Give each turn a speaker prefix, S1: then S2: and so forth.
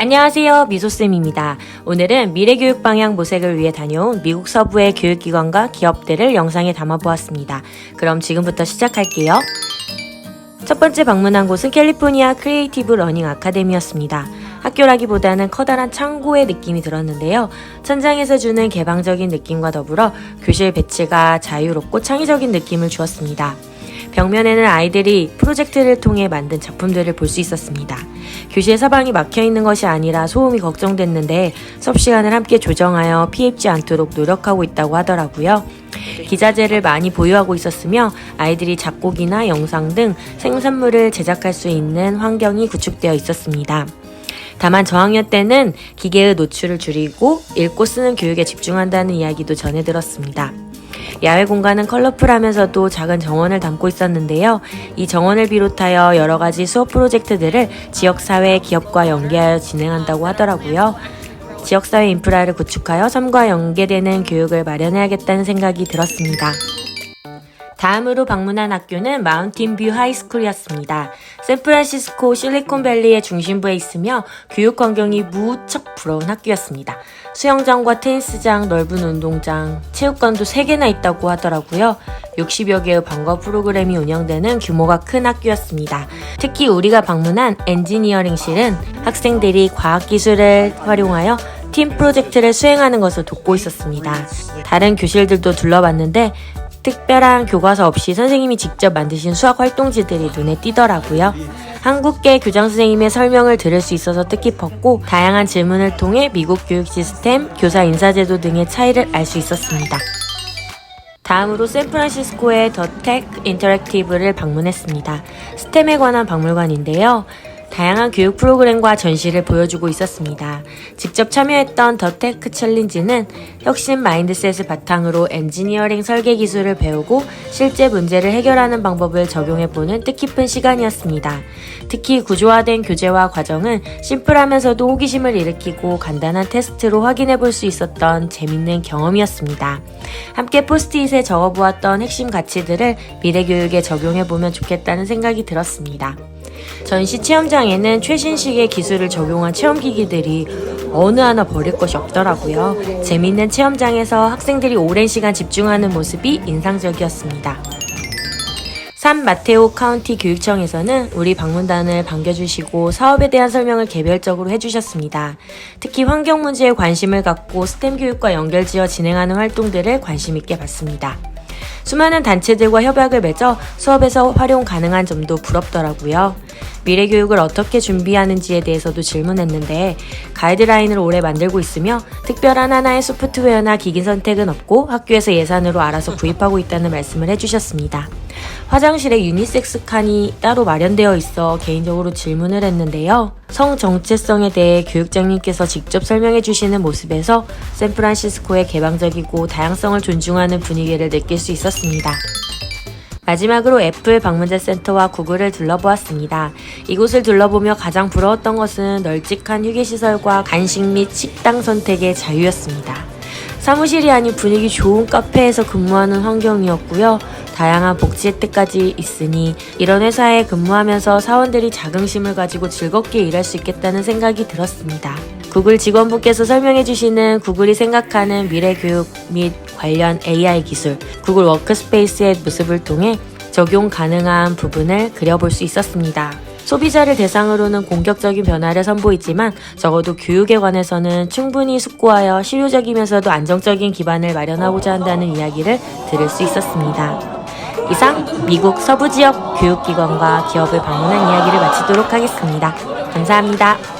S1: 안녕하세요, 미소쌤입니다. 오늘은 미래교육 방향 모색을 위해 다녀온 미국 서부의 교육기관과 기업들을 영상에 담아보았습니다. 그럼 지금부터 시작할게요. 첫 번째 방문한 곳은 캘리포니아 크리에이티브 러닝 아카데미였습니다. 학교라기보다는 커다란 창고의 느낌이 들었는데요. 천장에서 주는 개방적인 느낌과 더불어 교실 배치가 자유롭고 창의적인 느낌을 주었습니다. 벽면에는 아이들이 프로젝트를 통해 만든 작품들을 볼 수 있었습니다. 교실 서방이 막혀있는 것이 아니라 소음이 걱정됐는데 수업 시간을 함께 조정하여 피해 입지 않도록 노력하고 있다고 하더라고요. 기자재를 많이 보유하고 있었으며 아이들이 작곡이나 영상 등 생산물을 제작할 수 있는 환경이 구축되어 있었습니다. 다만 저학년 때는 기계의 노출을 줄이고 읽고 쓰는 교육에 집중한다는 이야기도 전해 들었습니다. 야외 공간은 컬러풀하면서도 작은 정원을 담고 있었는데요. 이 정원을 비롯하여 여러 가지 수업 프로젝트들을 지역사회 기업과 연계하여 진행한다고 하더라고요. 지역사회 인프라를 구축하여 삶과 연계되는 교육을 마련해야겠다는 생각이 들었습니다. 다음으로 방문한 학교는 마운틴뷰 하이스쿨이었습니다. 샌프란시스코 실리콘밸리의 중심부에 있으며 교육 환경이 무척 부러운 학교였습니다. 수영장과 테니스장, 넓은 운동장, 체육관도 3개나 있다고 하더라고요. 60여 개의 방과 프로그램이 운영되는 규모가 큰 학교였습니다. 특히 우리가 방문한 엔지니어링실은 학생들이 과학기술을 활용하여 팀 프로젝트를 수행하는 것을 돕고 있었습니다. 다른 교실들도 둘러봤는데 특별한 교과서 없이 선생님이 직접 만드신 수학 활동지들이 눈에 띄더라고요. 한국계 교장 선생님의 설명을 들을 수 있어서 뜻깊었고 다양한 질문을 통해 미국 교육 시스템, 교사 인사제도 등의 차이를 알 수 있었습니다. 다음으로 샌프란시스코의 더 텍 인터랙티브를 방문했습니다. 스템에 관한 박물관인데요. 다양한 교육 프로그램과 전시를 보여주고 있었습니다. 직접 참여했던 더 테크 챌린지는 혁신 마인드셋을 바탕으로 엔지니어링 설계 기술을 배우고 실제 문제를 해결하는 방법을 적용해보는 뜻깊은 시간이었습니다. 특히 구조화된 교재와 과정은 심플하면서도 호기심을 일으키고 간단한 테스트로 확인해볼 수 있었던 재밌는 경험이었습니다. 함께 포스트잇에 적어보았던 핵심 가치들을 미래교육에 적용해보면 좋겠다는 생각이 들었습니다. 전시 체험장에는 최신식의 기술을 적용한 체험기기들이 어느 하나 버릴 것이 없더라고요. 재미있는 체험장에서 학생들이 오랜 시간 집중하는 모습이 인상적이었습니다. 산 마테오 카운티 교육청에서는 우리 방문단을 반겨주시고 사업에 대한 설명을 개별적으로 해주셨습니다. 특히 환경 문제에 관심을 갖고 스템 교육과 연결지어 진행하는 활동들을 관심있게 봤습니다. 수많은 단체들과 협약을 맺어 수업에서 활용 가능한 점도 부럽더라고요. 미래교육을 어떻게 준비하는지에 대해서도 질문했는데 가이드라인을 오래 만들고 있으며 특별한 하나의 소프트웨어나 기기 선택은 없고 학교에서 예산으로 알아서 구입하고 있다는 말씀을 해주셨습니다. 화장실에 유니섹스 칸이 따로 마련되어 있어 개인적으로 질문을 했는데요. 성 정체성에 대해 교육장님께서 직접 설명해 주시는 모습에서 샌프란시스코의 개방적이고 다양성을 존중하는 분위기를 느낄 수 있었습니다. 마지막으로 애플 방문자 센터와 구글을 둘러보았습니다. 이곳을 둘러보며 가장 부러웠던 것은 널찍한 휴게시설과 간식 및 식당 선택의 자유였습니다. 사무실이 아닌 분위기 좋은 카페에서 근무하는 환경이었고요. 다양한 복지 혜택까지 있으니 이런 회사에 근무하면서 사원들이 자긍심을 가지고 즐겁게 일할 수 있겠다는 생각이 들었습니다. 구글 직원분께서 설명해주시는 구글이 생각하는 미래교육 및 관련 AI 기술, 구글 워크스페이스의 모습을 통해 적용 가능한 부분을 그려볼 수 있었습니다. 소비자를 대상으로는 공격적인 변화를 선보이지만 적어도 교육에 관해서는 충분히 숙고하여 실효적이면서도 안정적인 기반을 마련하고자 한다는 이야기를 들을 수 있었습니다. 이상 미국 서부 지역 교육기관과 기업을 방문한 이야기를 마치도록 하겠습니다. 감사합니다.